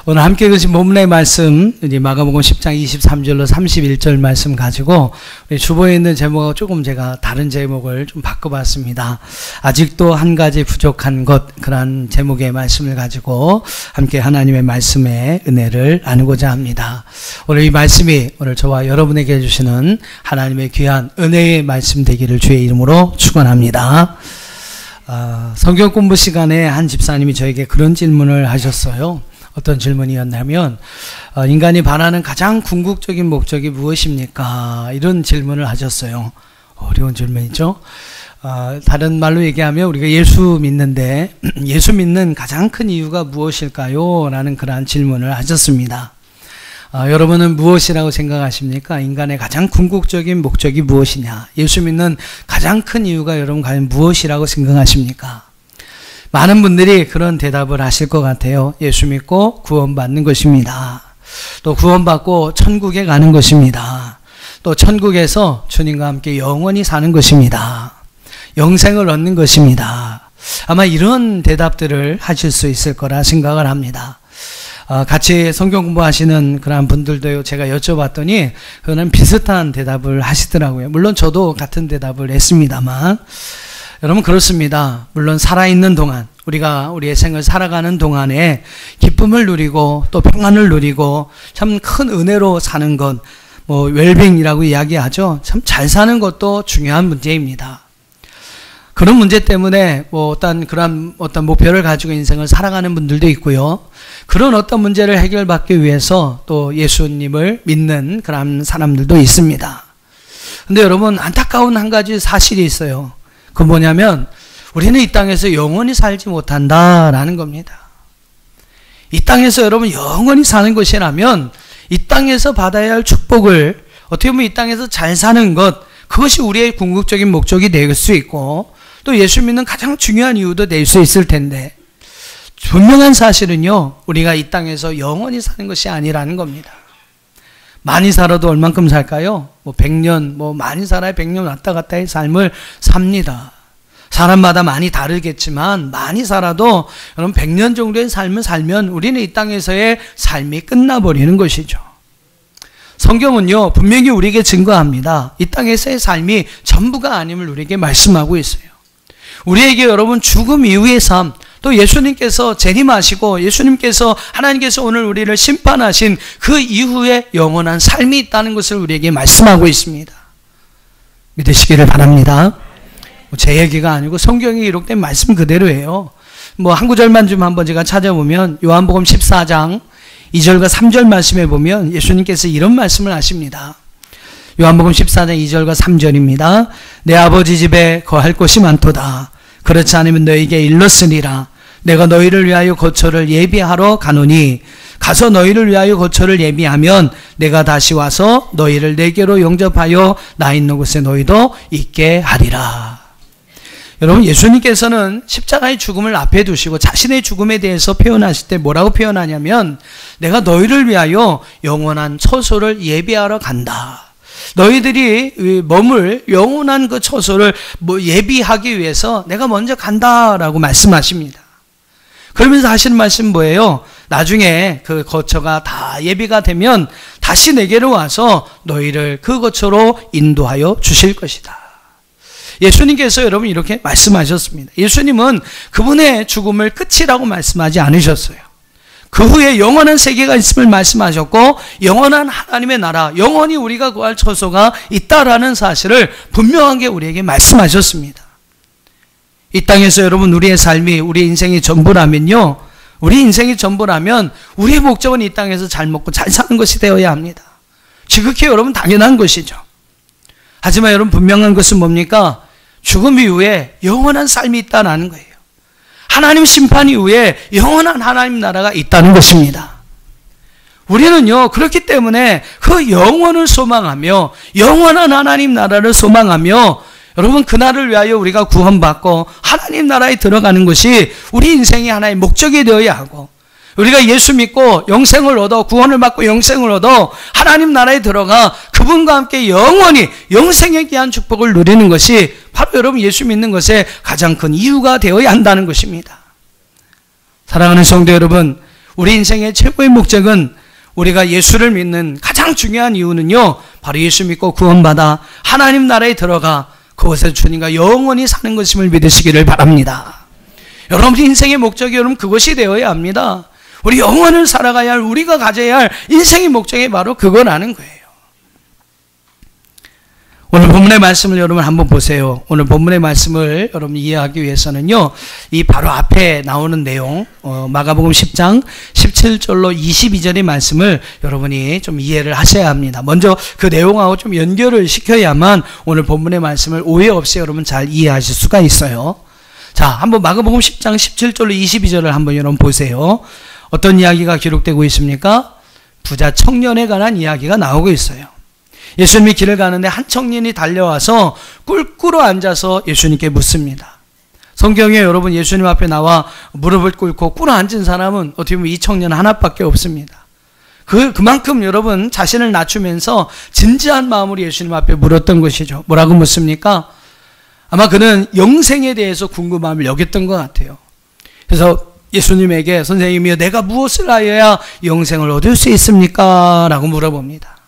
오늘 함께 읽으신 본문의 말씀, 이제 마가복음 10장 23절로 31절 말씀 가지고 우리 주보에 있는 제목하고 조금 제가 다른 제목을 좀 바꿔봤습니다. 아직도 한 가지 부족한 것, 그런 제목의 말씀을 가지고 함께 하나님의 말씀의 은혜를 나누고자 합니다. 오늘 이 말씀이 오늘 저와 여러분에게 주시는 하나님의 귀한 은혜의 말씀 되기를 주의 이름으로 축원합니다. 성경 공부 시간에 한 집사님이 저에게 그런 질문을 하셨어요. 어떤 질문이었냐면 인간이 바라는 가장 궁극적인 목적이 무엇입니까? 이런 질문을 하셨어요. 어려운 질문이죠. 다른 말로 얘기하면 우리가 예수 믿는데 예수 믿는 가장 큰 이유가 무엇일까요? 라는 그러한 질문을 하셨습니다. 여러분은 무엇이라고 생각하십니까? 인간의 가장 궁극적인 목적이 무엇이냐? 예수 믿는 가장 큰 이유가 여러분 과연 무엇이라고 생각하십니까? 많은 분들이 그런 대답을 하실 것 같아요. 예수 믿고 구원받는 것입니다. 또 구원받고 천국에 가는 것입니다. 또 천국에서 주님과 함께 영원히 사는 것입니다. 영생을 얻는 것입니다. 아마 이런 대답들을 하실 수 있을 거라 생각을 합니다. 같이 성경 공부하시는 그런 분들도 제가 여쭤봤더니 그는 비슷한 대답을 하시더라고요. 물론 저도 같은 대답을 했습니다만 여러분 그렇습니다. 물론 살아있는 동안 우리가 우리의 생을 살아가는 동안에 기쁨을 누리고 또 평안을 누리고 참 큰 은혜로 사는 것, 웰빙이라고 이야기하죠. 참 잘 사는 것도 중요한 문제입니다. 그런 문제 때문에 어떤 목표를 가지고 인생을 살아가는 분들도 있고요. 그런 어떤 문제를 해결받기 위해서 또 예수님을 믿는 그런 사람들도 있습니다. 근데 여러분 안타까운 한 가지 사실이 있어요. 그건 뭐냐면 우리는 이 땅에서 영원히 살지 못한다라는 겁니다. 이 땅에서 여러분 영원히 사는 것이라면 이 땅에서 받아야 할 축복을 어떻게 보면 이 땅에서 잘 사는 것, 그것이 우리의 궁극적인 목적이 될 수 있고 또 예수 믿는 가장 중요한 이유도 될 수 있을 텐데 분명한 사실은요, 우리가 이 땅에서 영원히 사는 것이 아니라는 겁니다. 많이 살아도 얼만큼 살까요? 100년, 많이 살아야 100년 왔다 갔다 의 삶을 삽니다. 사람마다 많이 다르겠지만 많이 살아도 여러분 100년 정도의 삶을 살면 우리는 이 땅에서의 삶이 끝나버리는 것이죠. 성경은요, 분명히 우리에게 증거합니다. 이 땅에서의 삶이 전부가 아님을 우리에게 말씀하고 있어요. 우리에게 여러분 죽음 이후의 삶, 또 예수님께서 재림하시고 예수님께서 하나님께서 오늘 우리를 심판하신 그 이후에 영원한 삶이 있다는 것을 우리에게 말씀하고 있습니다. 믿으시기를 바랍니다. 제 얘기가 아니고 성경에 기록된 말씀 그대로예요. 한 구절만 좀 한번 제가 찾아보면 요한복음 14장 2절과 3절 말씀에 보면 예수님께서 이런 말씀을 하십니다. 요한복음 14장 2절과 3절입니다. 내 아버지 집에 거할 곳이 많도다. 그렇지 않으면 너에게 일렀으리라. 내가 너희를 위하여 거처를 예비하러 가노니 가서 너희를 위하여 거처를 예비하면 내가 다시 와서 너희를 내게로 영접하여 나 있는 곳에 너희도 있게 하리라. 여러분 예수님께서는 십자가의 죽음을 앞에 두시고 자신의 죽음에 대해서 표현하실 때 뭐라고 표현하냐면 내가 너희를 위하여 영원한 처소를 예비하러 간다. 너희들이 머물 영원한 그 처소를 예비하기 위해서 내가 먼저 간다라고 말씀하십니다. 그러면서 하시는 말씀 뭐예요? 나중에 그 거처가 다 예비가 되면 다시 내게로 와서 너희를 그 거처로 인도하여 주실 것이다. 예수님께서 여러분 이렇게 말씀하셨습니다. 예수님은 그분의 죽음을 끝이라고 말씀하지 않으셨어요. 그 후에 영원한 세계가 있음을 말씀하셨고 영원한 하나님의 나라, 영원히 우리가 구할 처소가 있다라는 사실을 분명하게 우리에게 말씀하셨습니다. 이 땅에서 여러분 우리의 삶이 우리 인생이 전부라면요, 우리 인생이 전부라면 우리의 목적은 이 땅에서 잘 먹고 잘 사는 것이 되어야 합니다. 지극히 여러분 당연한 것이죠. 하지만 여러분 분명한 것은 뭡니까? 죽음 이후에 영원한 삶이 있다는 거예요. 하나님 심판 이후에 영원한 하나님 나라가 있다는 것입니다. 우리는요, 그렇기 때문에 그 영원을 소망하며 영원한 하나님 나라를 소망하며 여러분 그날을 위하여 우리가 구원받고 하나님 나라에 들어가는 것이 우리 인생의 하나의 목적이 되어야 하고 우리가 예수 믿고 영생을 얻어 구원을 받고 영생을 얻어 하나님 나라에 들어가 그분과 함께 영원히 영생에 대한 축복을 누리는 것이 바로 여러분 예수 믿는 것의 가장 큰 이유가 되어야 한다는 것입니다. 사랑하는 성도 여러분, 우리 인생의 최고의 목적은 우리가 예수를 믿는 가장 중요한 이유는요, 바로 예수 믿고 구원받아 하나님 나라에 들어가 그곳에 주님과 영원히 사는 것임을 믿으시기를 바랍니다. 여러분 인생의 목적이 여러분 그것이 되어야 합니다. 우리 영원을 살아가야 할, 우리가 가져야 할 인생의 목적이 바로 그거라는 거예요. 오늘 본문의 말씀을 여러분 한번 보세요. 오늘 본문의 말씀을 여러분 이해하기 위해서는요, 이 바로 앞에 나오는 내용, 마가복음 10장 17절로 22절의 말씀을 여러분이 좀 이해를 하셔야 합니다. 먼저 그 내용하고 좀 연결을 시켜야만 오늘 본문의 말씀을 오해 없이 여러분 잘 이해하실 수가 있어요. 자, 한번 마가복음 10장 17절로 22절을 한번 여러분 보세요. 어떤 이야기가 기록되고 있습니까? 부자 청년에 관한 이야기가 나오고 있어요. 예수님이 길을 가는데 한 청년이 달려와서 꿇꾸러 앉아서 예수님께 묻습니다. 성경에 여러분 예수님 앞에 나와 무릎을 꿇고 꿇어 앉은 사람은 어떻게 보면 이 청년 하나밖에 없습니다. 그만큼 여러분 자신을 낮추면서 진지한 마음으로 예수님 앞에 물었던 것이죠. 뭐라고 묻습니까? 아마 그는 영생에 대해서 궁금함을 여겼던 것 같아요. 그래서 예수님에게 선생님이여 내가 무엇을 하여야 영생을 얻을 수 있습니까? 라고 물어봅니다.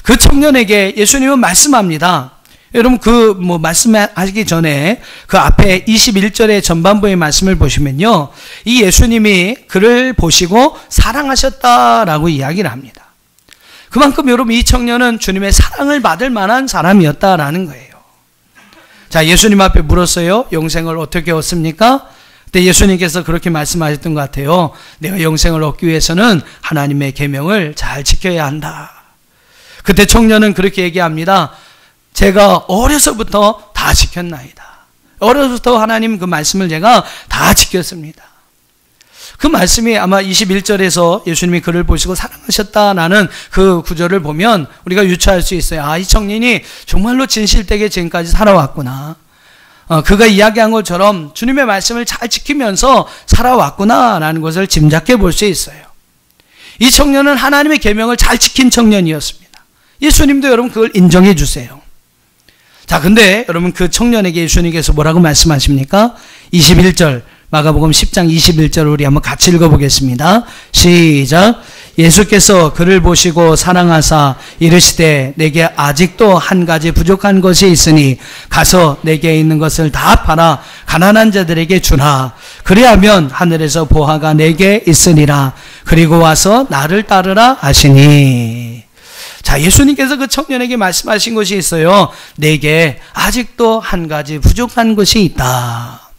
그 청년에게 예수님은 말씀합니다. 여러분 말씀하시기 전에 그 앞에 21절의 전반부의 말씀을 보시면요, 이 예수님이 그를 보시고 사랑하셨다라고 이야기를 합니다. 그만큼 여러분 이 청년은 주님의 사랑을 받을 만한 사람이었다라는 거예요. 자, 예수님 앞에 물었어요. 영생을 어떻게 얻습니까? 그때 예수님께서 그렇게 말씀하셨던 것 같아요. 내가 영생을 얻기 위해서는 하나님의 계명을 잘 지켜야 한다. 그때 청년은 그렇게 얘기합니다. 제가 어려서부터 다 지켰나이다. 어려서부터 하나님 그 말씀을 제가 다 지켰습니다. 그 말씀이 아마 21절에서 예수님이 그를 보시고 사랑하셨다라는 그 구절을 보면 우리가 유추할 수 있어요. 아, 이 청년이 정말로 진실되게 지금까지 살아왔구나. 그가 이야기한 것처럼 주님의 말씀을 잘 지키면서 살아왔구나라는 것을 짐작해 볼 수 있어요. 이 청년은 하나님의 계명을 잘 지킨 청년이었습니다. 예수님도 여러분 그걸 인정해 주세요. 자, 근데 여러분 그 청년에게 예수님께서 뭐라고 말씀하십니까? 21절, 마가복음 10장 21절을 우리 한번 같이 읽어보겠습니다. 시작. 예수께서 그를 보시고 사랑하사 이르시되 내게 아직도 한 가지 부족한 것이 있으니 가서 내게 있는 것을 다 팔아 가난한 자들에게 주라. 그리하면 하늘에서 보화가 내게 있으리라. 그리고 와서 나를 따르라 하시니. 자, 예수님께서 그 청년에게 말씀하신 것이 있어요. 내게 아직도 한 가지 부족한 것이 있다.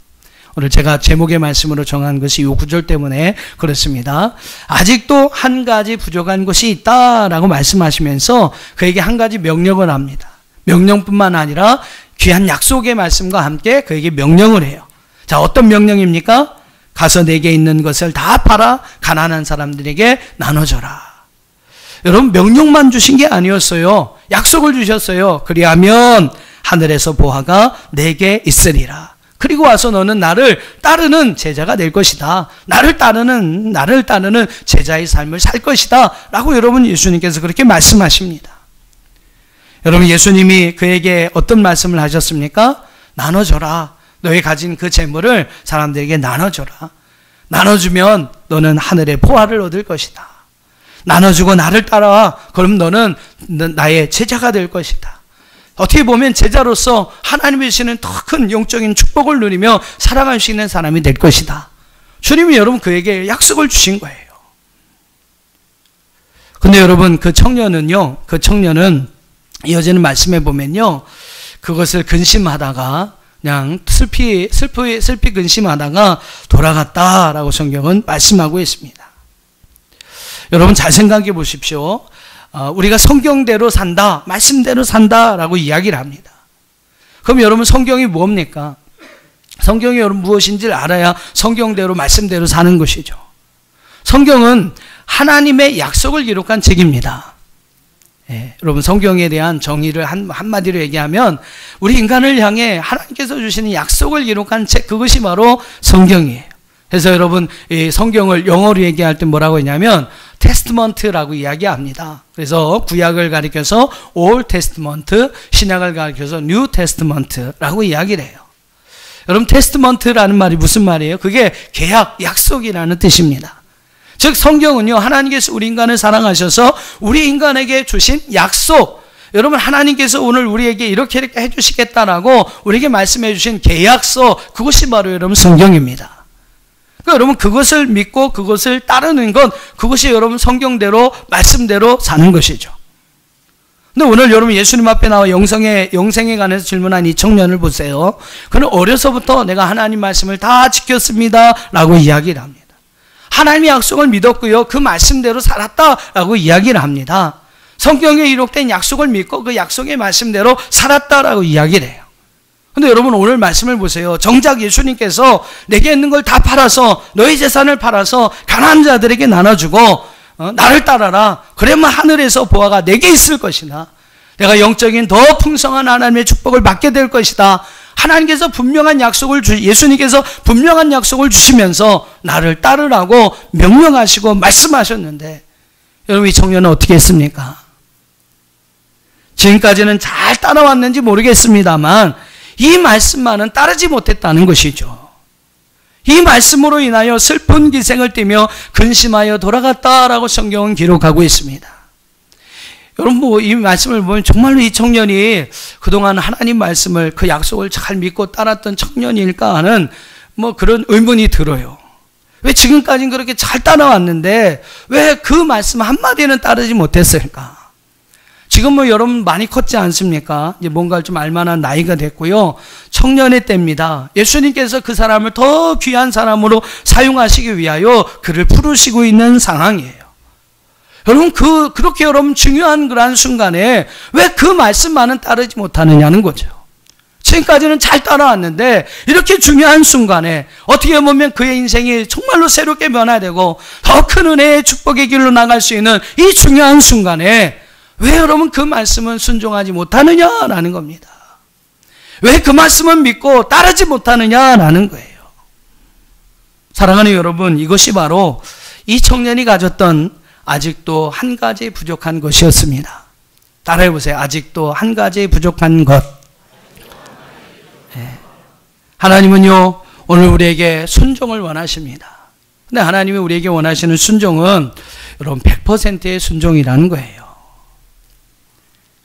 오늘 제가 제목의 말씀으로 정한 것이 이 구절 때문에 그렇습니다. 아직도 한 가지 부족한 것이 있다라고 말씀하시면서 그에게 한 가지 명령을 합니다. 명령뿐만 아니라 귀한 약속의 말씀과 함께 그에게 명령을 해요. 자, 어떤 명령입니까? 가서 내게 있는 것을 다 팔아 가난한 사람들에게 나눠줘라. 여러분 명령만 주신 게 아니었어요. 약속을 주셨어요. 그리하면 하늘에서 보화가 내게 있으리라. 그리고 와서 너는 나를 따르는 제자가 될 것이다. 나를 따르는 제자의 삶을 살 것이다. 라고 여러분 예수님께서 그렇게 말씀하십니다. 여러분 예수님이 그에게 어떤 말씀을 하셨습니까? 나눠줘라. 너희 가진 그 재물을 사람들에게 나눠줘라. 나눠주면 너는 하늘의 보화를 얻을 것이다. 나눠주고 나를 따라와. 그럼 너는 나의 제자가 될 것이다. 어떻게 보면 제자로서 하나님이 주시는 더 큰 영적인 축복을 누리며 살아갈 수 있는 사람이 될 것이다. 주님이 여러분 그에게 약속을 주신 거예요. 근데 여러분 그 청년은 이어지는 말씀에 보면요, 그것을 근심하다가 그냥 슬피 근심하다가 돌아갔다라고 성경은 말씀하고 있습니다. 여러분 잘 생각해 보십시오. 우리가 성경대로 산다, 말씀대로 산다라고 이야기를 합니다. 그럼 여러분 성경이 뭡니까? 성경이 여러분 무엇인지를 알아야 성경대로 말씀대로 사는 것이죠. 성경은 하나님의 약속을 기록한 책입니다. 예, 여러분 성경에 대한 정의를 한마디로 얘기하면 우리 인간을 향해 하나님께서 주시는 약속을 기록한 책, 그것이 바로 성경이에요. 그래서 여러분 이 성경을 영어로 얘기할 때 뭐라고 했냐면 테스트먼트라고 이야기합니다. 그래서 구약을 가리켜서 Old Testament, 신약을 가리켜서 New Testament라고 이야기를 해요. 여러분 테스트먼트라는 말이 무슨 말이에요? 그게 계약, 약속이라는 뜻입니다. 즉 성경은요, 하나님께서 우리 인간을 사랑하셔서 우리 인간에게 주신 약속, 여러분 하나님께서 오늘 우리에게 이렇게 해주시겠다라고 우리에게 말씀해 주신 계약서, 그것이 바로 여러분 성경입니다. 그러니까 여러분 그것을 믿고 그것을 따르는 것, 그것이 여러분 성경대로 말씀대로 사는 것이죠. 근데 오늘 여러분 예수님 앞에 나와 영생에 관해서 질문한 이 청년을 보세요. 그는 어려서부터 내가 하나님 말씀을 다 지켰습니다 라고 이야기를 합니다. 하나님의 약속을 믿었고요, 그 말씀대로 살았다라고 이야기를 합니다. 성경에 기록된 약속을 믿고 그 약속의 말씀대로 살았다라고 이야기를 해요. 근데 여러분 오늘 말씀을 보세요. 정작 예수님께서 내게 있는 걸 다 팔아서, 너의 재산을 팔아서 가난한 자들에게 나눠주고 나를 따라라. 그러면 하늘에서 보아가 내게 있을 것이다. 내가 영적인 더 풍성한 하나님의 축복을 받게 될 것이다. 하나님께서 분명한 약속을 예수님께서 분명한 약속을 주시면서 나를 따르라고 명령하시고 말씀하셨는데, 여러분 이 청년은 어떻게 했습니까? 지금까지는 잘 따라왔는지 모르겠습니다만 이 말씀만은 따르지 못했다는 것이죠. 이 말씀으로 인하여 슬픈 기생을 띠며 근심하여 돌아갔다라고 성경은 기록하고 있습니다. 여러분 이 말씀을 보면 정말로 이 청년이 그동안 하나님 말씀을, 그 약속을 잘 믿고 따랐던 청년일까 하는 그런 의문이 들어요. 왜 지금까지는 그렇게 잘 따라왔는데 왜 그 말씀 한마디는 따르지 못했을까? 지금 여러분 많이 컸지 않습니까? 이제 뭔가를 좀 알만한 나이가 됐고요. 청년의 때입니다. 예수님께서 그 사람을 더 귀한 사람으로 사용하시기 위하여 그를 부르시고 있는 상황이에요. 여러분 그렇게 여러분 중요한 그러한 순간에 왜 그 말씀만은 따르지 못하느냐는 거죠. 지금까지는 잘 따라왔는데 이렇게 중요한 순간에 어떻게 보면 그의 인생이 정말로 새롭게 변화되고 더 큰 은혜의 축복의 길로 나갈 수 있는 이 중요한 순간에 왜 여러분 그 말씀은 순종하지 못하느냐라는 겁니다. 왜 그 말씀은 믿고 따르지 못하느냐라는 거예요. 사랑하는 여러분, 이것이 바로 이 청년이 가졌던 아직도 한 가지 부족한 것이었습니다. 따라해 보세요. 아직도 한 가지 부족한 것. 네. 하나님은요, 오늘 우리에게 순종을 원하십니다. 근데 하나님이 우리에게 원하시는 순종은 여러분 100%의 순종이라는 거예요.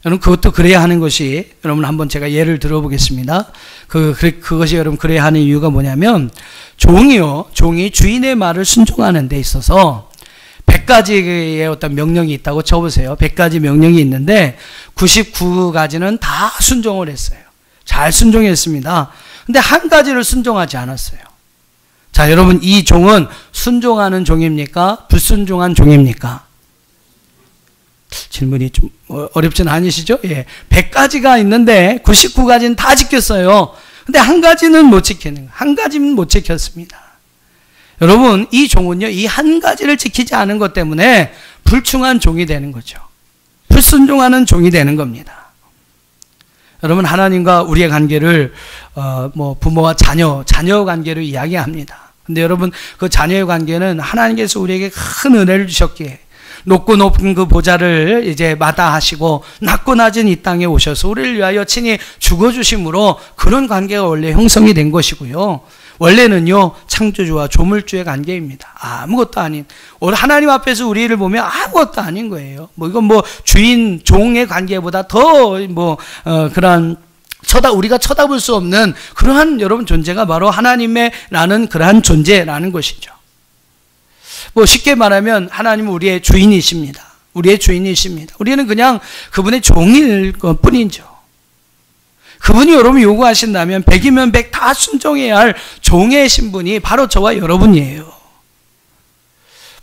여러분 그것도 그래야 하는 것이, 여러분 한번 제가 예를 들어보겠습니다. 그것이 여러분 그래야 하는 이유가 뭐냐면, 종이 주인의 말을 순종하는 데 있어서 100가지의 어떤 명령이 있다고 쳐보세요. 100가지 명령이 있는데 99가지는 다 순종을 했어요. 잘 순종했습니다. 근데 한 가지를 순종하지 않았어요. 자, 여러분 이 종은 순종하는 종입니까? 불순종한 종입니까? 질문이 좀 어렵진 않으시죠? 예. 100가지가 있는데 99가지는 다 지켰어요. 근데 한 가지는 못 지키는 거예요. 한 가지는 못 지켰습니다. 여러분, 이 종은요, 이 한 가지를 지키지 않은 것 때문에 불충한 종이 되는 거죠. 불순종하는 종이 되는 겁니다. 여러분, 하나님과 우리의 관계를, 부모와 자녀 관계로 이야기합니다. 근데 여러분, 그 자녀의 관계는 하나님께서 우리에게 큰 은혜를 주셨기에 높고 높은 그 보좌를 이제 마다하시고 낮고 낮은 이 땅에 오셔서 우리를 위하여 친히 죽어주심으로 그런 관계가 원래 형성이 된 것이고요. 원래는요, 창조주와 조물주의 관계입니다. 아무것도 아닌, 하나님 앞에서 우리를 보면 아무것도 아닌 거예요. 이건 주인, 종의 관계보다 더 그런 우리가 쳐다볼 수 없는 그러한 여러분 존재가 바로 하나님의라는 그러한 존재라는 것이죠. 쉽게 말하면 하나님은 우리의 주인이십니다. 우리의 주인이십니다. 우리는 그냥 그분의 종일 것 뿐이죠. 그분이 여러분 요구하신다면 100이면 100 다 순종해야 할 종의 신분이 바로 저와 여러분이에요.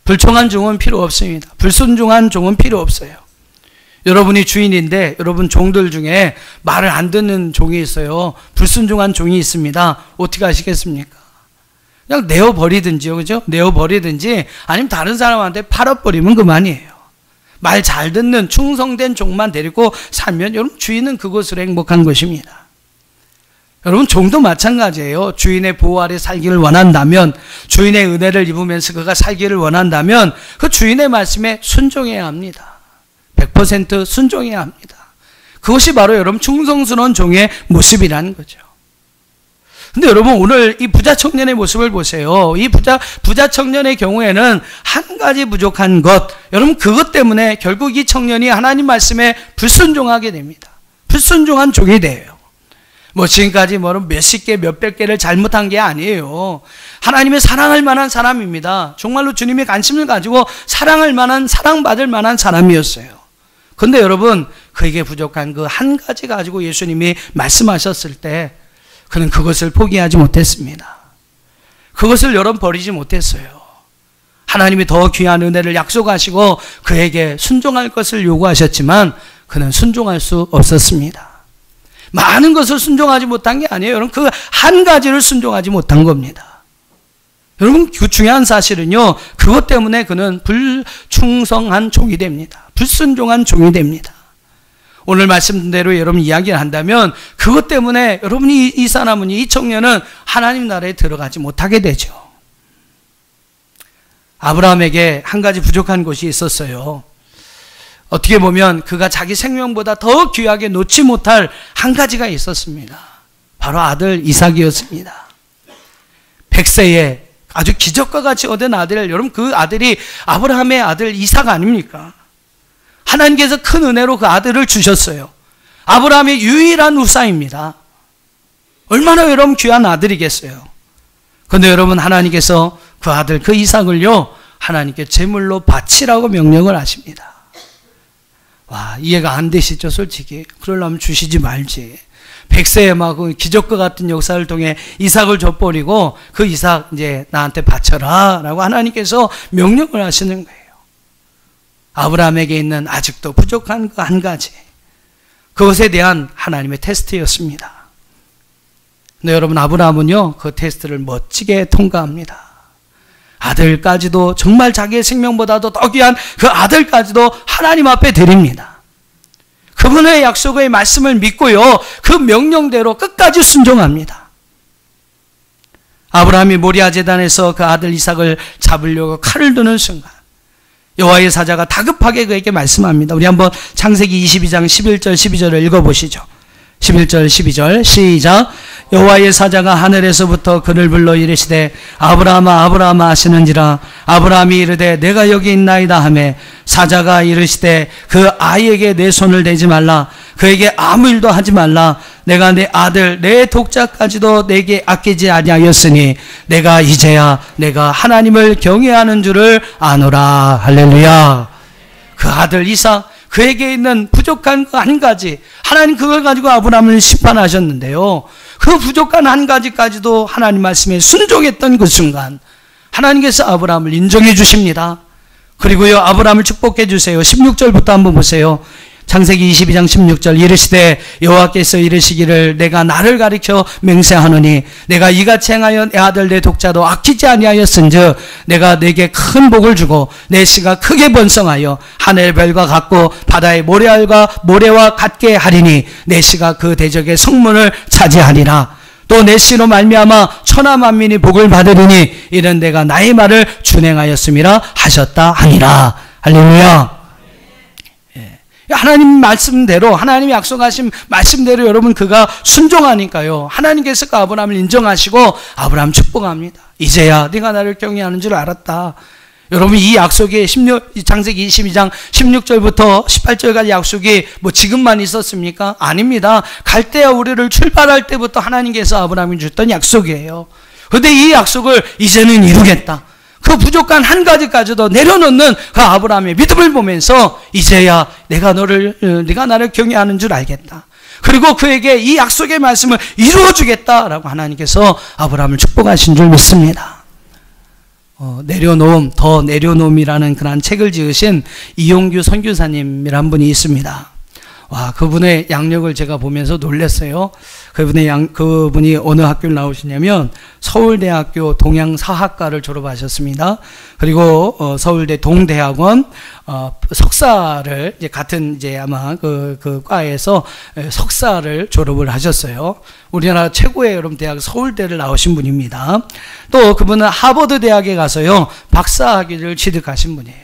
불충한 종은 필요 없습니다. 불순종한 종은 필요 없어요. 여러분이 주인인데 여러분 종들 중에 말을 안 듣는 종이 있어요. 불순종한 종이 있습니다. 어떻게 하시겠습니까? 그냥 내어버리든지요, 그죠? 내어버리든지 아니면 다른 사람한테 팔아버리면 그만이에요. 말 잘 듣는 충성된 종만 데리고 살면 여러분 주인은 그것으로 행복한 것입니다. 여러분 종도 마찬가지예요. 주인의 보호 아래 살기를 원한다면, 주인의 은혜를 입으면서 그가 살기를 원한다면 그 주인의 말씀에 순종해야 합니다. 100% 순종해야 합니다. 그것이 바로 여러분 충성스러운 종의 모습이라는 거죠. 근데 여러분 오늘 이 부자 청년의 모습을 보세요. 이 부자 청년의 경우에는 한 가지 부족한 것, 여러분 그것 때문에 결국 이 청년이 하나님 말씀에 불순종하게 됩니다. 불순종한 종이 돼요. 뭐 지금까지 몇십 개, 몇백 개를 잘못한 게 아니에요. 하나님의 사랑할 만한 사람입니다. 정말로 주님의 관심을 가지고 사랑할 만한, 사랑받을 만한 사람이었어요. 그런데 여러분 그에게 부족한 그 한 가지 가지고 예수님이 말씀하셨을 때 그는 그것을 포기하지 못했습니다. 그것을 여러분 버리지 못했어요. 하나님이 더 귀한 은혜를 약속하시고 그에게 순종할 것을 요구하셨지만 그는 순종할 수 없었습니다. 많은 것을 순종하지 못한 게 아니에요. 여러분 그 한 가지를 순종하지 못한 겁니다. 여러분 그 중요한 사실은요, 그것 때문에 그는 불충성한 종이 됩니다. 불순종한 종이 됩니다. 오늘 말씀대로 여러분 이야기를 한다면 그것 때문에 여러분이 이 사람은, 이 청년은 하나님 나라에 들어가지 못하게 되죠. 아브라함에게 한 가지 부족한 것이 있었어요. 어떻게 보면 그가 자기 생명보다 더 귀하게 놓지 못할 한 가지가 있었습니다. 바로 아들 이삭이었습니다. 100세에 아주 기적과 같이 얻은 아들, 여러분 그 아들이 아브라함의 아들 이삭 아닙니까? 하나님께서 큰 은혜로 그 아들을 주셨어요. 아브라함의 유일한 후사입니다. 얼마나 여러분 귀한 아들이겠어요. 그런데 여러분 하나님께서 그 아들 그 이삭을요 하나님께 제물로 바치라고 명령을 하십니다. 와, 이해가 안 되시죠 솔직히. 그러려면 주시지 말지. 100세에 막 기적과 같은 역사를 통해 이삭을 줘버리고 그 이삭 이제 나한테 바쳐라 라고 하나님께서 명령을 하시는 거예요. 아브라함에게 있는 아직도 부족한 그 한 가지, 그것에 대한 하나님의 테스트였습니다. 근데 여러분 아브라함은요 그 테스트를 멋지게 통과합니다. 아들까지도, 정말 자기의 생명보다도 더 귀한 그 아들까지도 하나님 앞에 드립니다. 그분의 약속의 말씀을 믿고요 그 명령대로 끝까지 순종합니다. 아브라함이 모리아 제단에서 그 아들 이삭을 잡으려고 칼을 드는 순간 여호와의 사자가 다급하게 그에게 말씀합니다. 우리 한번 창세기 22장 11절 12절을 읽어보시죠. 11절 12절 시작. 여호와의 사자가 하늘에서부터 그를 불러 이르시되 아브라함아 아브라함아 하시는지라. 아브라함이 이르되 내가 여기 있나이다 하매 사자가 이르시되 그 아이에게 내 손을 대지 말라. 그에게 아무 일도 하지 말라. 내가 내 아들 내 독자까지도 내게 아끼지 아니하였으니 내가 이제야 내가 하나님을 경외하는 줄을 아노라. 할렐루야. 그 아들 이삭, 그에게 있는 부족한 그 한 가지, 하나님 그걸 가지고 아브라함을 심판하셨는데요, 그 부족한 한 가지까지도 하나님 말씀에 순종했던 그 순간 하나님께서 아브라함을 인정해 주십니다. 그리고요 아브라함을 축복해 주세요. 16절부터 한번 보세요. 창세기 22장 16절 이르시되 여호와께서 이르시기를 내가 나를 가리켜 맹세하노니 내가 이같이 행하여 내 아들 내 독자도 아끼지 아니하였은즉 내가 내게 큰 복을 주고 내 씨가 크게 번성하여 하늘의 별과 같고 바다의 모래와 같게 하리니 내 씨가 그 대적의 성문을 차지하리라. 또 내 씨로 말미암아 천하 만민이 복을 받으리니 이는 내가 나의 말을 준행하였음이라 하셨다 하니라. 할렐루야. 하나님 말씀대로, 하나님이 약속하신 말씀대로 여러분 그가 순종하니까요 하나님께서 그 아브라함을 인정하시고 아브라함 축복합니다. 이제야 네가 나를 경외하는 줄 알았다. 여러분 이 약속이 창세기 22장 16절부터 18절까지 약속이 뭐 지금만 있었습니까? 아닙니다. 갈대아 우리를 출발할 때부터 하나님께서 아브라함이 줬던 약속이에요. 그런데 이 약속을 이제는 이루겠다. 그 부족한 한 가지까지도 내려놓는 그 아브라함의 믿음을 보면서 이제야 네가 나를 경외하는 줄 알겠다. 그리고 그에게 이 약속의 말씀을 이루어주겠다라고 하나님께서 아브라함을 축복하신 줄 믿습니다. 내려놓음, 더 내려놓음이라는 그런 책을 지으신 이용규 선교사님이란 분이 있습니다. 와, 그분의 양력을 제가 보면서 놀랐어요. 그분이 어느 학교를 나오시냐면 서울대학교 동양사학과를 졸업하셨습니다. 그리고 서울대 동대학원 석사를 이제 같은 이제 아마 그 과에서 석사를 졸업을 하셨어요. 우리나라 최고의 여러분 대학 서울대를 나오신 분입니다. 또 그분은 하버드 대학에 가서요 박사학위를 취득하신 분이에요.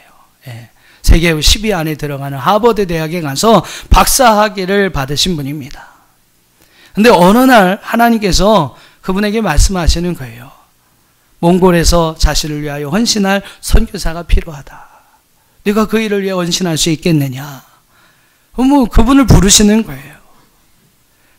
예. 세계 10위 안에 들어가는 하버드 대학에 가서 박사학위를 받으신 분입니다. 근데 어느 날 하나님께서 그분에게 말씀하시는 거예요. 몽골에서 자신을 위하여 헌신할 선교사가 필요하다. 네가 그 일을 위해 헌신할 수 있겠느냐. 그분을 부르시는 거예요.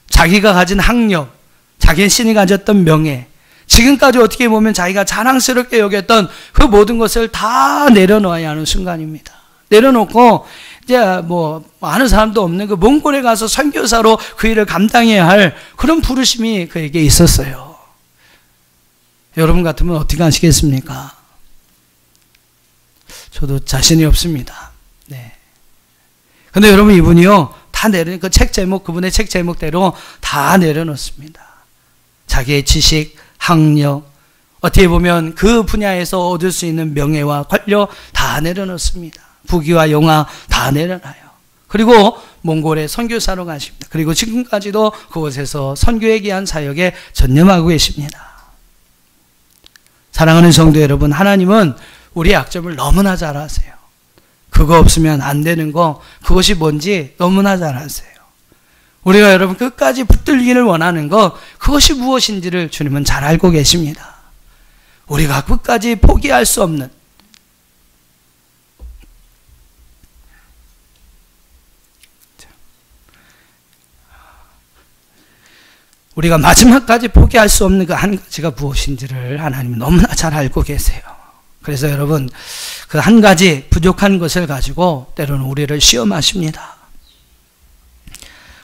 자기가 가진 학력, 자기 신이 가졌던 명예, 지금까지 어떻게 보면 자기가 자랑스럽게 여겼던 그 모든 것을 다 내려놓아야 하는 순간입니다. 내려놓고 이제 아는 사람도 없는 그 몽골에 가서 선교사로 그 일을 감당해야 할 그런 부르심이 그에게 있었어요. 여러분 같으면 어떻게 하시겠습니까? 저도 자신이 없습니다. 네. 근데 여러분, 이분이요, 다 그 책 제목, 그분의 책 제목대로 다 내려놓습니다. 자기의 지식, 학력, 어떻게 보면 그 분야에서 얻을 수 있는 명예와 관료 다 내려놓습니다. 부귀와 영화 다 내려놔요. 그리고 몽골에 선교사로 가십니다. 그리고 지금까지도 그곳에서 선교에 기한 사역에 전념하고 계십니다. 사랑하는 성도 여러분, 하나님은 우리의 약점을 너무나 잘 아세요. 그거 없으면 안 되는 거, 그것이 뭔지 너무나 잘 아세요. 우리가 여러분 끝까지 붙들기를 원하는 것, 그것이 무엇인지를 주님은 잘 알고 계십니다. 우리가 끝까지 포기할 수 없는, 우리가 마지막까지 포기할 수 없는 그 한 가지가 무엇인지를 하나님은 너무나 잘 알고 계세요. 그래서 여러분, 그 한 가지 부족한 것을 가지고 때로는 우리를 시험하십니다.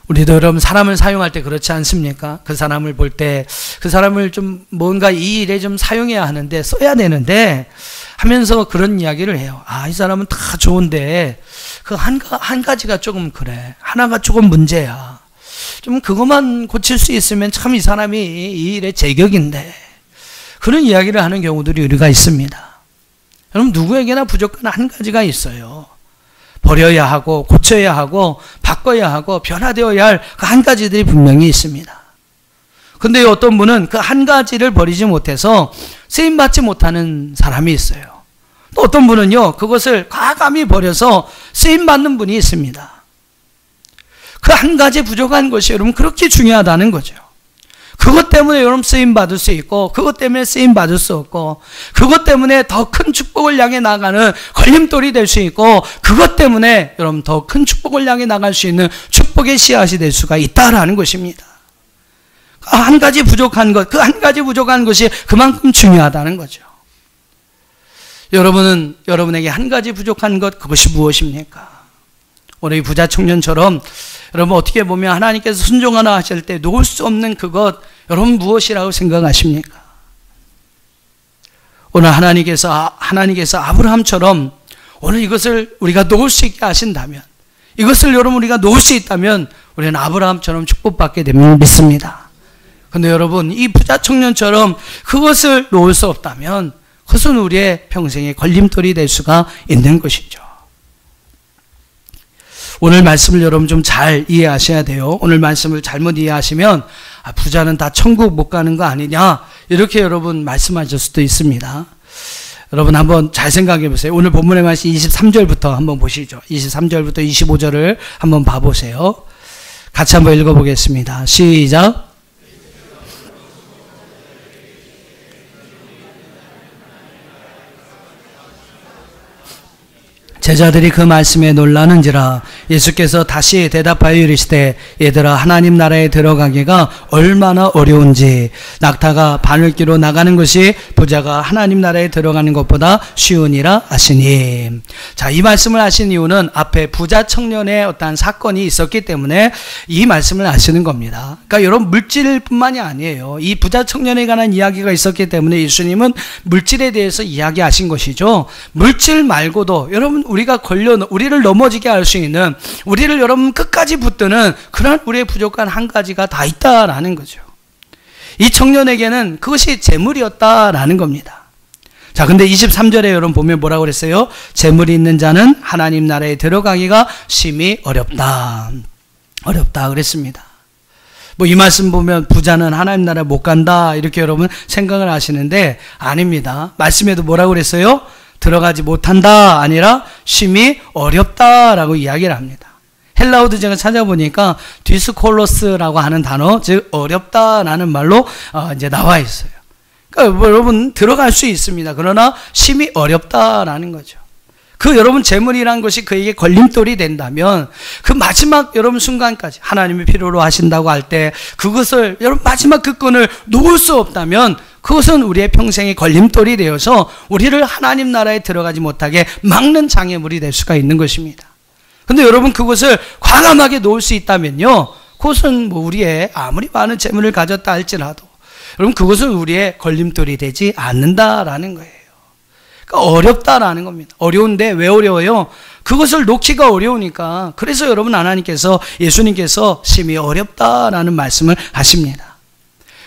우리도 여러분 사람을 사용할 때 그렇지 않습니까? 그 사람을 볼 때 그 사람을 좀 뭔가 이 일에 좀 사용해야 하는데, 써야 되는데 하면서 그런 이야기를 해요. 이 사람은 다 좋은데 그 한 가지가 조금 그래. 하나가 조금 문제야. 좀 그것만 고칠 수 있으면 참 이 사람이 이 일의 제격인데, 그런 이야기를 하는 경우들이 우리가 있습니다. 여러분, 누구에게나 부족한 한 가지가 있어요. 버려야 하고 고쳐야 하고 바꿔야 하고 변화되어야 할 그 한 가지들이 분명히 있습니다. 근데 어떤 분은 그 한 가지를 버리지 못해서 쓰임받지 못하는 사람이 있어요. 또 어떤 분은요, 그것을 과감히 버려서 쓰임받는 분이 있습니다. 그 한 가지 부족한 것이 여러분 그렇게 중요하다는 거죠. 그것 때문에 여러분 쓰임받을 수 있고, 그것 때문에 쓰임받을 수 없고, 그것 때문에 더 큰 축복을 향해 나가는 걸림돌이 될 수 있고, 그것 때문에 여러분 더 큰 축복을 향해 나갈 수 있는 축복의 씨앗이 될 수가 있다라는 것입니다. 한 가지 부족한 것, 그 한 가지 부족한 것이 그만큼 중요하다는 거죠. 여러분은 여러분에게 한 가지 부족한 것, 그것이 무엇입니까? 우리 부자 청년처럼 여러분 어떻게 보면 하나님께서 순종하라 하실 때 놓을 수 없는 그것, 여러분 무엇이라고 생각하십니까? 오늘 하나님께서 아브라함처럼 오늘 이것을 우리가 놓을 수 있게 하신다면, 이것을 여러분 우리가 놓을 수 있다면 우리는 아브라함처럼 축복받게 됨을 믿습니다. 그런데 여러분, 이 부자 청년처럼 그것을 놓을 수 없다면 그것은 우리의 평생의 걸림돌이 될 수가 있는 것이죠. 오늘 말씀을 여러분 좀 잘 이해하셔야 돼요. 오늘 말씀을 잘못 이해하시면 부자는 다 천국 못 가는 거 아니냐, 이렇게 여러분 말씀하실 수도 있습니다. 여러분 한번 잘 생각해 보세요. 오늘 본문의 말씀 23절부터 한번 보시죠. 23절부터 25절을 한번 봐보세요. 같이 한번 읽어보겠습니다. 시작. 제자들이 그 말씀에 놀라는지라 예수께서 다시 대답하여 이르시되, 얘들아, 하나님 나라에 들어가기가 얼마나 어려운지 낙타가 바늘기로 나가는 것이 부자가 하나님 나라에 들어가는 것보다 쉬우니라 하시니. 자, 이 말씀을 하신 이유는 앞에 부자 청년의 어떠한 사건이 있었기 때문에 이 말씀을 하시는 겁니다. 그러니까 여러분, 물질뿐만이 아니에요. 이 부자 청년에 관한 이야기가 있었기 때문에 예수님은 물질에 대해서 이야기하신 것이죠. 물질 말고도 여러분 우리를 넘어지게 할 수 있는, 우리를 여러분 끝까지 붙드는 그런 우리의 부족한 한 가지가 다 있다라는 거죠. 이 청년에게는 그것이 재물이었다라는 겁니다. 자, 근데 23절에 여러분 보면 뭐라고 그랬어요? 재물이 있는 자는 하나님 나라에 들어가기가 심히 어렵다 그랬습니다. 이 말씀 보면 부자는 하나님 나라에 못 간다 이렇게 여러분 생각을 하시는데 아닙니다. 말씀에도 뭐라고 그랬어요? 들어가지 못한다 아니라 심히 어렵다라고 이야기를 합니다. 헬라어도 제가 찾아보니까 디스콜로스라고 하는 단어, 즉 어렵다라는 말로 이제 나와 있어요. 그러니까 뭐 여러분 들어갈 수 있습니다. 그러나 심히 어렵다라는 거죠. 그 여러분 재물이란 것이 그에게 걸림돌이 된다면 그 마지막 여러분 순간까지 하나님이 필요로 하신다고 할 때 그것을 여러분 마지막 그 끈을 놓을 수 없다면 그것은 우리의 평생의 걸림돌이 되어서 우리를 하나님 나라에 들어가지 못하게 막는 장애물이 될 수가 있는 것입니다. 근데 여러분 그것을 과감하게 놓을 수 있다면요, 그것은 뭐 우리의 아무리 많은 재물을 가졌다 할지라도 여러분 그것은 우리의 걸림돌이 되지 않는다라는 거예요. 그러니까 어렵다라는 겁니다. 어려운데 왜 어려워요? 그것을 놓기가 어려우니까. 그래서 여러분 하나님께서, 예수님께서 심히 어렵다라는 말씀을 하십니다.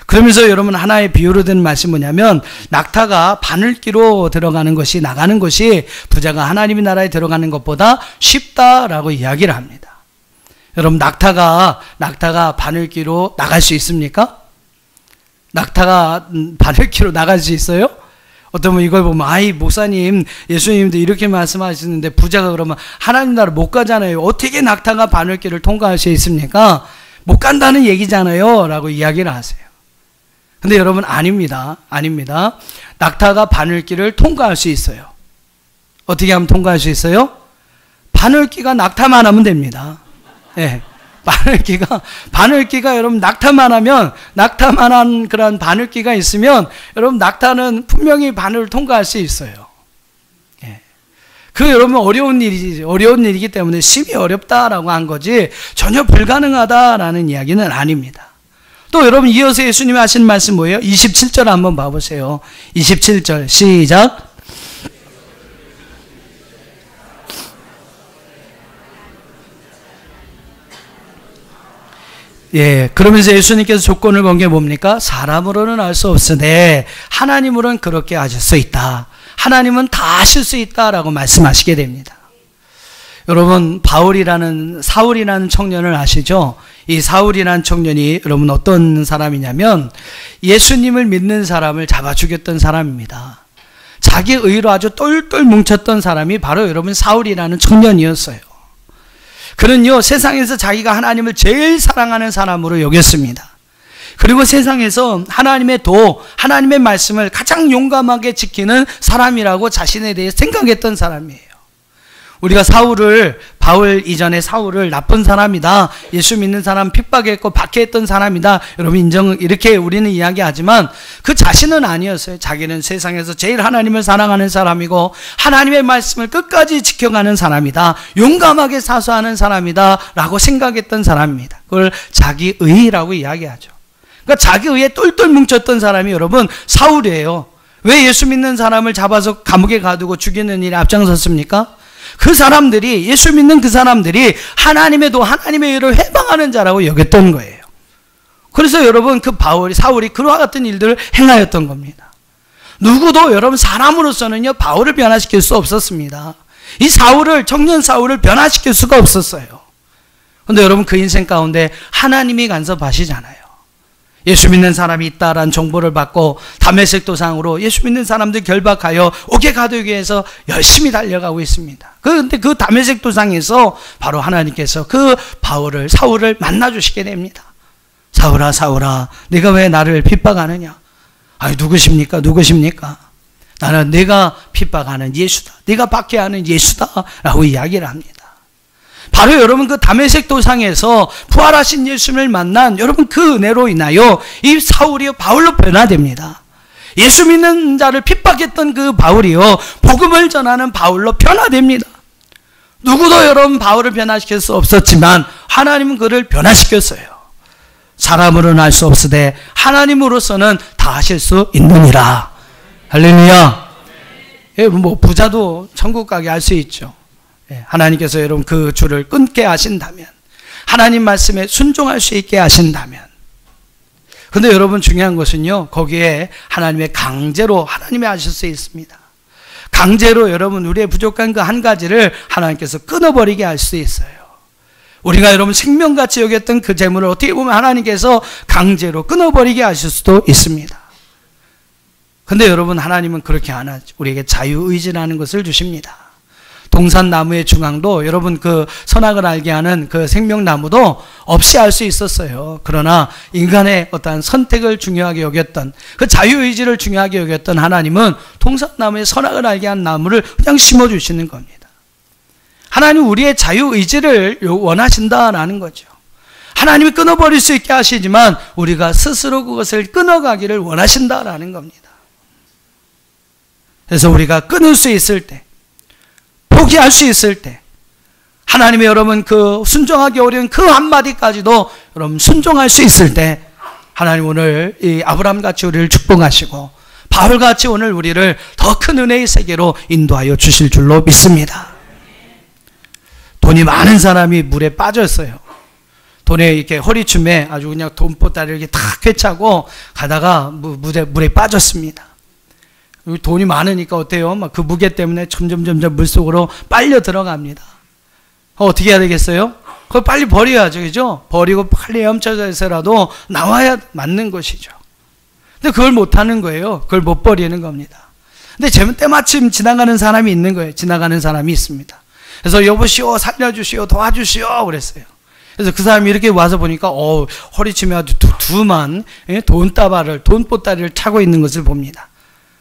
그러면서 여러분 하나의 비유로 된 말씀이 뭐냐면, 낙타가 바늘기로 들어가는 것이, 나가는 것이 부자가 하나님의 나라에 들어가는 것보다 쉽다라고 이야기를 합니다. 여러분 낙타가 바늘기로 나갈 수 있습니까? 낙타가 바늘기로 나갈 수 있어요? 어떤 분 이걸 보면, 아이 목사님, 예수님도 이렇게 말씀하시는데 부자가 그러면 하나님 나라 못 가잖아요. 어떻게 낙타가 바늘길을 통과할 수 있습니까? 못 간다는 얘기잖아요 라고 이야기를 하세요. 근데 여러분 아닙니다. 낙타가 바늘길을 통과할 수 있어요. 어떻게 하면 통과할 수 있어요? 바늘기가 낙타만 하면 됩니다. 네. 바늘기가 여러분 낙타만한 그런 바늘기가 있으면 여러분 낙타는 분명히 바늘을 통과할 수 있어요. 예. 그 여러분 어려운 일이기 때문에 심히 어렵다라고 한 거지 전혀 불가능하다라는 이야기는 아닙니다. 또 여러분 이어서 예수님이 하신 말씀 뭐예요? 27절 한번 봐보세요. 27절 시작. 예, 그러면서 예수님께서 조건을 건 게 뭡니까? 사람으로는 알 수 없으되 하나님으로는 그렇게 하실 수 있다. 하나님은 다 하실 수 있다라고 말씀하시게 됩니다. 여러분 사울이라는 청년을 아시죠? 이 사울이라는 청년이 여러분 어떤 사람이냐면 예수님을 믿는 사람을 잡아 죽였던 사람입니다. 자기 의로 아주 똘똘 뭉쳤던 사람이 바로 여러분 사울이라는 청년이었어요. 그는요, 세상에서 자기가 하나님을 제일 사랑하는 사람으로 여겼습니다. 그리고 세상에서 하나님의 말씀을 가장 용감하게 지키는 사람이라고 자신에 대해 생각했던 사람이에요. 우리가 바울 이전에 사울을 나쁜 사람이다, 예수 믿는 사람 핍박했고 박해했던 사람이다, 여러분 이렇게 우리는 이야기하지만 그 자신은 아니었어요. 자기는 세상에서 제일 하나님을 사랑하는 사람이고 하나님의 말씀을 끝까지 지켜가는 사람이다, 용감하게 사수하는 사람이다 라고 생각했던 사람입니다. 그걸 자기의라고 이야기하죠. 그러니까 자기의에 똘똘 뭉쳤던 사람이 여러분 사울이에요. 왜 예수 믿는 사람을 잡아서 감옥에 가두고 죽이는 일에 앞장섰습니까? 예수 믿는 그 사람들이 하나님의 의를 회방하는 자라고 여겼던 거예요. 그래서 여러분 사울이 그와 같은 일들을 행하였던 겁니다. 누구도 여러분 사람으로서는요, 바울을 변화시킬 수 없었습니다. 청년 사울을 변화시킬 수가 없었어요. 그런데 여러분 그 인생 가운데 하나님이 간섭하시잖아요. 예수 믿는 사람이 있다라는 정보를 받고 다메섹 도상으로 예수 믿는 사람들 결박하여 옥에 가두기 위해서 열심히 달려가고 있습니다. 그런데 그 다메섹 도상에서 바로 하나님께서 사울을 만나주시게 됩니다. 사울아, 네가 왜 나를 핍박하느냐? 아니, 누구십니까? 나는 네가 핍박하는 예수다, 네가 박해하는 예수다 라고 이야기를 합니다. 바로 여러분 그 다메섹 도상에서 부활하신 예수님을 만난 여러분 그 은혜로 인하여 이 사울이 바울로 변화됩니다. 예수 믿는 자를 핍박했던 그 바울이요, 복음을 전하는 바울로 변화됩니다. 누구도 여러분 바울을 변화시킬 수 없었지만 하나님은 그를 변화시켰어요. 사람으로는 할 수 없으되 하나님으로서는 다 하실 수 있느니라. 할렐루야. 뭐 부자도 천국 가게 할 수 있죠. 하나님께서 여러분 그 줄을 끊게 하신다면, 하나님 말씀에 순종할 수 있게 하신다면. 근데 여러분 중요한 것은요, 거기에 강제로 하나님이 하실 수 있습니다. 강제로 여러분 우리의 부족한 그 한 가지를 하나님께서 끊어버리게 할 수 있어요. 우리가 여러분 생명같이 여겼던 그 재물을 어떻게 보면 하나님께서 강제로 끊어버리게 하실 수도 있습니다. 근데 여러분 하나님은 그렇게 안 하죠. 우리에게 자유의지라는 것을 주십니다. 동산나무의 중앙도 여러분 그 선악을 알게 하는 그 생명나무도 없이 할 수 있었어요. 그러나 인간의 어떠한 선택을 중요하게 여겼던, 그 자유의지를 중요하게 여겼던 하나님은 동산나무의 선악을 알게 한 나무를 그냥 심어주시는 겁니다. 하나님 우리의 자유의지를 원하신다라는 거죠. 하나님이 끊어버릴 수 있게 하시지만 우리가 스스로 그것을 끊어가기를 원하신다라는 겁니다. 그래서 우리가 끊을 수 있을 때, 포기할 수 있을 때, 하나님의 여러분 그 순종하기 어려운 그 한마디까지도 여러분 순종할 수 있을 때, 하나님 오늘 이 아브라함같이 우리를 축복하시고 바울같이 오늘 우리를 더 큰 은혜의 세계로 인도하여 주실 줄로 믿습니다. 돈이 많은 사람이 물에 빠졌어요. 돈에 이렇게 허리춤에 아주 그냥 돈보따리를 이렇게 탁 꿰차고 가다가 물에 빠졌습니다. 돈이 많으니까 어때요? 막 그 무게 때문에 점점 물속으로 빨려 들어갑니다. 어떻게 해야 되겠어요? 그걸 빨리 버려야죠, 그죠? 버리고 빨리 헤엄쳐서라도 나와야 맞는 것이죠. 근데 그걸 못 하는 거예요. 그걸 못 버리는 겁니다. 근데 때마침 지나가는 사람이 있는 거예요. 지나가는 사람이 있습니다. 그래서 여보시오, 살려주시오, 도와주시오 그랬어요. 그래서 그 사람이 이렇게 와서 보니까 허리춤에 아주 두툼한 돈보따리를 차고 있는 것을 봅니다.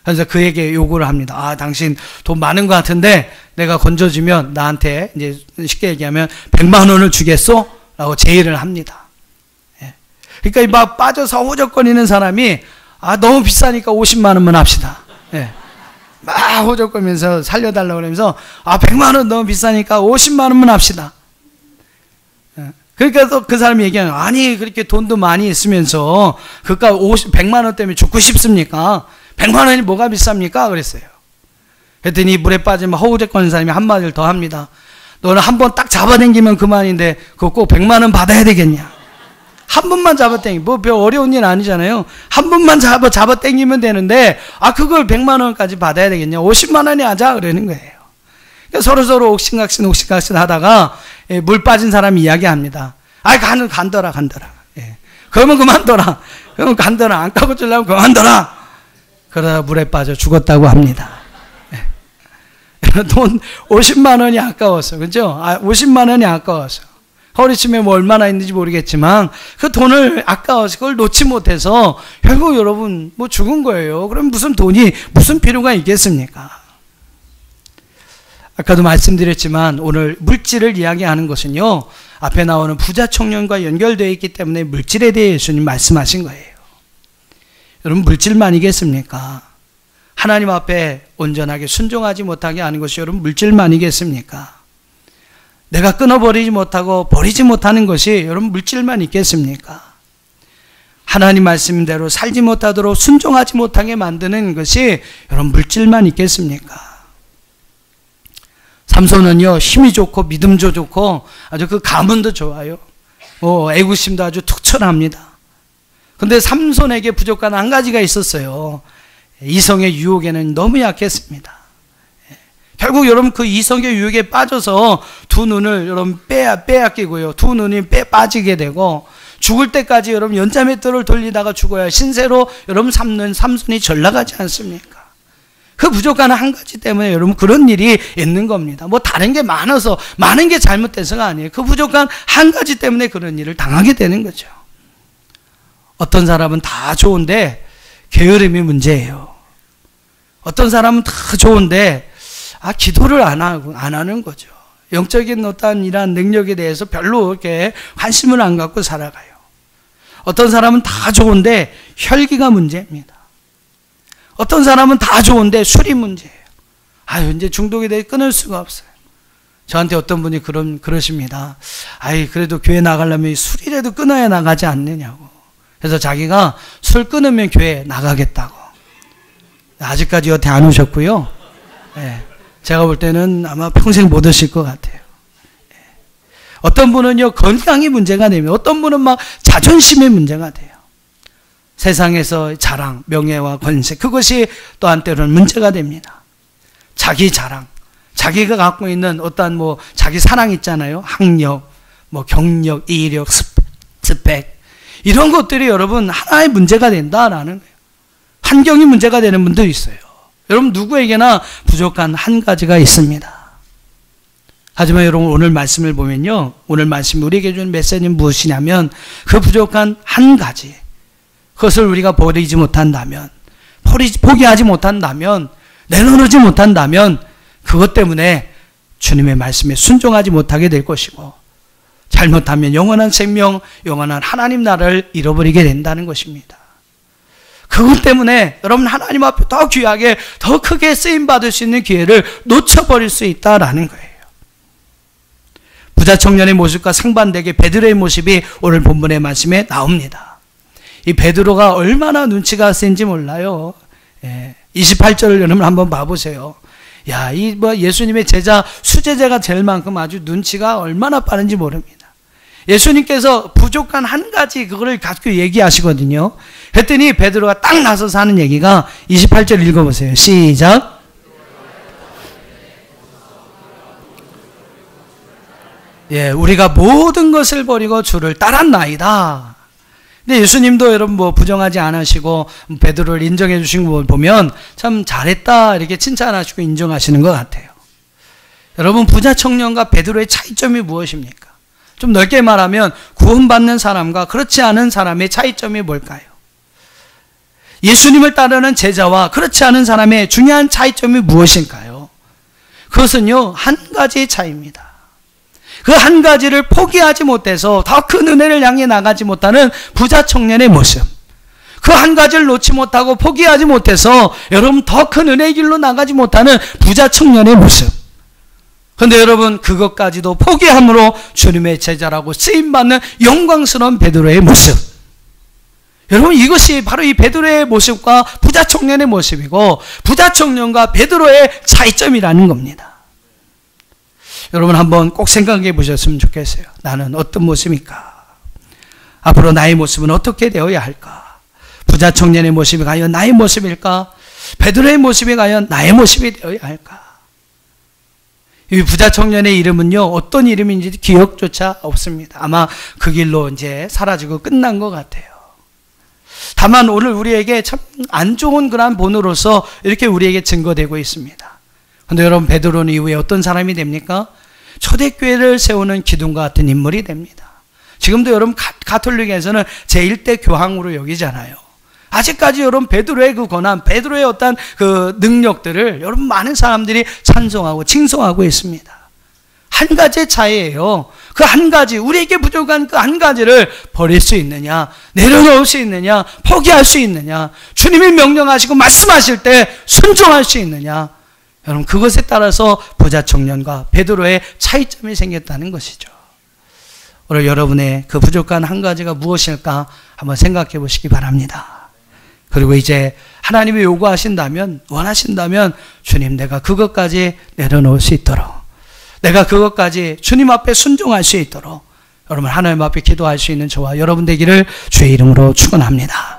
그래서 그에게 요구를 합니다. 당신 돈 많은 것 같은데 내가 건져주면 나한테 이제 쉽게 얘기하면 100만 원을 주겠소? 라고 제의를 합니다. 그러니까 막 빠져서 호적거리는 사람이 너무 비싸니까 50만 원만 합시다. 막 호적거리면서 살려달라고 그러면서 100만 원 너무 비싸니까 50만 원만 합시다. 그러니까 또 그 사람이 얘기하는, 아니 그렇게 돈도 많이 있으면서 그깟 100만 원 때문에 죽고 싶습니까? 100만 원이 뭐가 비쌉니까? 그랬어요. 그랬더니 물에 빠지면 허우적거리는 사람이 한마디를 더 합니다. 너는 한 번 딱 잡아당기면 그만인데 그거 꼭 100만 원 받아야 되겠냐? 한 번만 잡아당기, 뭐 별 어려운 일 아니잖아요. 한 번만 잡아당기면 되는데 그걸 100만 원까지 받아야 되겠냐? 50만 원이 하자 그러는 거예요. 그러니까 서로 옥신각신 하다가 물 빠진 사람이 이야기합니다. 간더라. 그러면 그만둬라. 그러면 간더라. 안 까고 주려면 그만둬라. 그러다 물에 빠져 죽었다고 합니다. 돈 50만 원이 아까웠어. 그죠? 50만 원이 아까웠어. 허리춤에 뭐 얼마나 있는지 모르겠지만 그 돈을 아까워서 그걸 놓지 못해서 결국 여러분 뭐 죽은 거예요. 그럼 무슨 필요가 있겠습니까? 아까도 말씀드렸지만 오늘 물질을 이야기하는 것은요, 앞에 나오는 부자 청년과 연결되어 있기 때문에 물질에 대해 예수님 말씀하신 거예요. 여러분 물질만이겠습니까? 하나님 앞에 온전하게 순종하지 못하게 하는 것이 여러분 물질만이겠습니까? 내가 끊어버리지 못하고 버리지 못하는 것이 여러분 물질만 있겠습니까? 하나님 말씀대로 살지 못하도록 순종하지 못하게 만드는 것이 여러분 물질만 있겠습니까? 삼손은요, 힘이 좋고 믿음도 좋고 아주 그 가문도 좋아요. 애구심도 아주 특출합니다. 근데 삼손에게 부족한 한 가지가 있었어요. 이성의 유혹에는 너무 약했습니다. 결국 여러분 그 이성의 유혹에 빠져서 두 눈을 여러분 빼앗기고요. 두 눈이 빠지게 되고 죽을 때까지 여러분 연자맷돌을 돌리다가 죽어야 신세로 여러분 삼손이 전락하지 않습니까? 그 부족한 한 가지 때문에 여러분 그런 일이 있는 겁니다. 뭐 다른 게 많아서 많은 게 잘못돼서가 아니에요. 그 부족한 한 가지 때문에 그런 일을 당하게 되는 거죠. 어떤 사람은 다 좋은데 게으름이 문제예요. 어떤 사람은 다 좋은데 기도를 안 하는 거죠. 영적인 어떤 이러한 능력에 대해서 별로 이렇게 관심을 안 갖고 살아가요. 어떤 사람은 다 좋은데 혈기가 문제입니다. 어떤 사람은 다 좋은데 술이 문제예요. 이제 중독에 대해 끊을 수가 없어요. 저한테 어떤 분이 그러십니다. 그래도 교회 나가려면 술이라도 끊어야 나가지 않느냐고. 그래서 자기가 술 끊으면 교회 나가겠다고. 아직까지 여태 안 오셨고요. 제가 볼 때는 아마 평생 못 오실 것 같아요. 어떤 분은요, 건강이 문제가 되면, 어떤 분은 막 자존심의 문제가 돼요. 세상에서 자랑, 명예와 권세, 그것이 또 한때로는 문제가 됩니다. 자기 자랑, 자기가 갖고 있는 어떠한 자기 사랑 있잖아요. 학력, 경력, 이력, 스펙, 이런 것들이 여러분 하나의 문제가 된다라는 거예요. 환경이 문제가 되는 분도 있어요. 여러분 누구에게나 부족한 한 가지가 있습니다. 하지만 여러분 오늘 말씀을 보면요, 오늘 말씀이 우리에게 주는 메시지는 무엇이냐면 그 부족한 한 가지, 그것을 우리가 버리지 못한다면, 포기하지 못한다면, 내려놓지 못한다면 그것 때문에 주님의 말씀에 순종하지 못하게 될 것이고, 잘못하면 영원한 생명, 영원한 하나님 나라를 잃어버리게 된다는 것입니다. 그것 때문에 여러분 하나님 앞에 더 귀하게, 더 크게 쓰임받을 수 있는 기회를 놓쳐버릴 수 있다라는 거예요. 부자 청년의 모습과 상반되게 베드로의 모습이 오늘 본문의 말씀에 나옵니다. 이 베드로가 얼마나 눈치가 센지 몰라요. 28절을 여러분 한번 봐보세요. 야, 예수님의 제자, 수제자가 될 만큼 아주 눈치가 얼마나 빠른지 모릅니다. 예수님께서 부족한 한 가지 그거를 갖고 얘기하시거든요. 했더니 베드로가 딱 나서서 하는 얘기가 28절 읽어보세요. 시작. 예, 우리가 모든 것을 버리고 주를 따랐나이다. 근데 예수님도 여러분 부정하지 않으시고 베드로를 인정해 주신 거 보면 참 잘했다 이렇게 칭찬하시고 인정하시는 것 같아요. 여러분 부자 청년과 베드로의 차이점이 무엇입니까? 좀 넓게 말하면 구원받는 사람과 그렇지 않은 사람의 차이점이 뭘까요? 예수님을 따르는 제자와 그렇지 않은 사람의 중요한 차이점이 무엇일까요? 그것은요, 한 가지의 차이입니다. 그 한 가지를 포기하지 못해서 더 큰 은혜를 향해 나가지 못하는 부자 청년의 모습, 그 한 가지를 놓지 못하고 포기하지 못해서 여러분 더 큰 은혜의 길로 나가지 못하는 부자 청년의 모습. 그런데 여러분 그것까지도 포기함으로 주님의 제자라고 쓰임받는 영광스러운 베드로의 모습. 여러분 이것이 바로 이 베드로의 모습과 부자 청년의 모습이고 부자 청년과 베드로의 차이점이라는 겁니다. 여러분 한번 꼭 생각해 보셨으면 좋겠어요. 나는 어떤 모습일까? 앞으로 나의 모습은 어떻게 되어야 할까? 부자 청년의 모습이 과연 나의 모습일까? 베드로의 모습이 과연 나의 모습이 되어야 할까? 이 부자 청년의 이름은요, 어떤 이름인지 기억조차 없습니다. 아마 그 길로 이제 사라지고 끝난 것 같아요. 다만 오늘 우리에게 참 안 좋은 그런 본으로서 이렇게 우리에게 증거되고 있습니다. 그런데 여러분 베드로는 이후에 어떤 사람이 됩니까? 초대교회를 세우는 기둥과 같은 인물이 됩니다. 지금도 여러분 가톨릭에서는 제1대 교황으로 여기잖아요. 아직까지 여러분 베드로의 그 권한, 베드로의 어떤 그 능력들을 여러분 많은 사람들이 찬송하고 칭송하고 있습니다. 한 가지의 차이예요. 그 한 가지, 우리에게 부족한 그 한 가지를 버릴 수 있느냐, 내려놓을 수 있느냐, 포기할 수 있느냐, 주님이 명령하시고 말씀하실 때 순종할 수 있느냐. 여러분 그것에 따라서 부자 청년과 베드로의 차이점이 생겼다는 것이죠. 오늘 여러분의 그 부족한 한 가지가 무엇일까 한번 생각해 보시기 바랍니다. 그리고 이제 하나님이 요구하신다면, 원하신다면 주님 내가 그것까지 내려놓을 수 있도록, 내가 그것까지 주님 앞에 순종할 수 있도록 여러분 하나님 앞에 기도할 수 있는 저와 여러분 되기를 주의 이름으로 축원합니다.